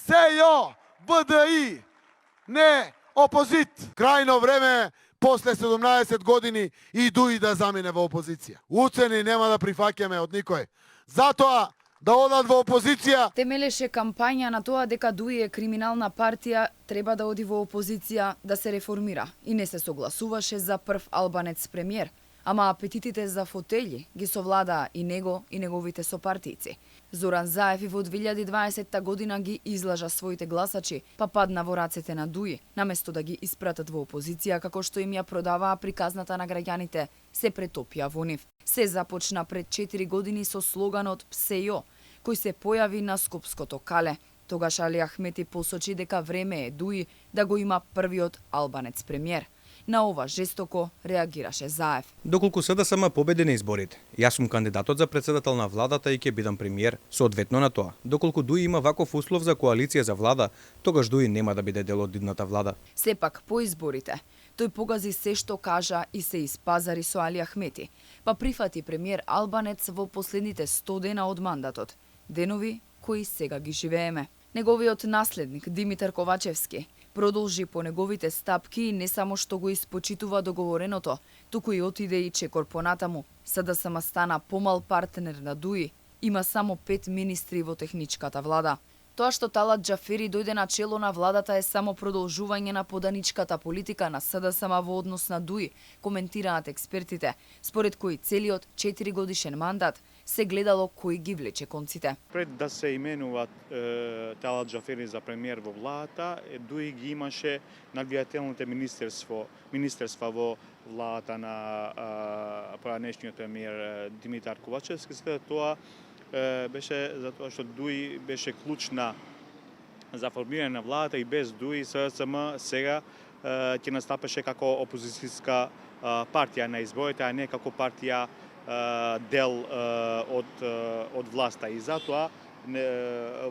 СЈО, ВДИ, не опозит. Крајно време после 17 години и ДУИ да замине во опозиција. Уцени нема да прифаќаме од никој. Затоа да одат во опозиција. Темелеше кампања на тоа дека ДУИ е криминална партија, треба да оди во опозиција да се реформира и не се согласуваше за прв албанец премиер. Ама апетитите за фотели ги совладаа и него и неговите сопартијци. Зоран Заев и во 2020 година ги излажа своите гласачи, па падна во рацете на ДУИ, наместо да ги испратат во опозиција како што им ја продаваа приказната на граѓаните, се претопија во нив. Се започна пред 4 години со слоганот СЈО, кој се појави на Скопското кале. Тогаш Али Ахмети посочи дека време е ДУИ да го има првиот албанец премиер. На ова жестоко реагираше Заев. Доколку СДСМ победи на изборите, јас сум кандидатот за председател на владата и ќе бидам премиер. Соодветно на тоа, доколку ДУИ има ваков услов за коалиција за влада, тогаш ДУИ нема да биде дел од идната влада. Сепак по изборите, тој погази се што кажа и се испазари со Али Ахмети, па прифати премиер албанец во последните 100 дена од мандатот. Денови кои сега ги живееме. Неговиот наследник Димитар Ковачевски продолжи по неговите стапки и не само што го испочитува договореното, туку и отиде и чекор понатаму. СДСМ стана помал партнер на ДУИ, има само 5 министри во техничката влада. Тоа што Талат Џафери дојде на чело на владата е само продолжување на поданичката политика на СДСМ во однос на ДУИ, коментираат експертите, според кои целиот 4 годишен мандат се гледало кој ги влече конците. Пред да се именува Талат Џафери за премиер во владата, ДУИ ги имаше надвијателните министерства во владата на поранешниот премиер Димитар Ковачевски. Тоа беше затоа што ДУИ беше клучна за формирање на владата и без ДУИ СДСМ сега ќе настапеше како опозицијска партија на изборите, а не како партија дел од власта. И затоа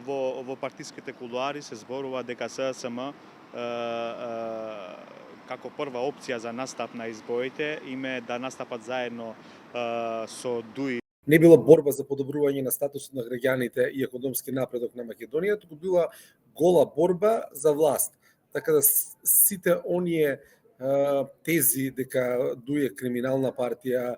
во партиските кулуари се зборува дека СДСМ како прва опција за настап на изборите име да настапат заедно со ДУИ. Не била борба за подобрување на статусот на граѓаните и економски напредок на Македонија, туку била гола борба за власт. Така да сите оние тези дека ДУИ е криминална партија,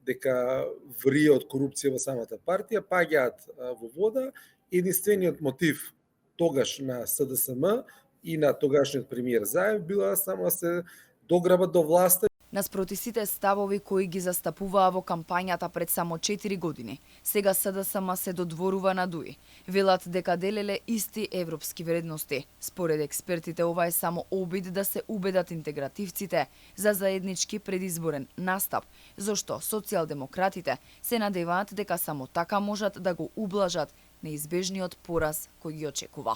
дека врие од корупција во самата партија, паѓаат во вода. Единствениот мотив тогаш на СДСМ и на тогашниот премиер Заев била само да се дограбат до власта. Наспроти сите ставови кои ги застапуваа во кампањата пред само 4 години, сега СДСМ се додворува на ДУИ. Велат дека делеле исти европски вредности. Според експертите, ова е само обид да се убедат интегративците за заеднички предизборен настап, зашто социјалдемократите се надеваат дека само така можат да го ублажат неизбежниот пораз кој ги очекува.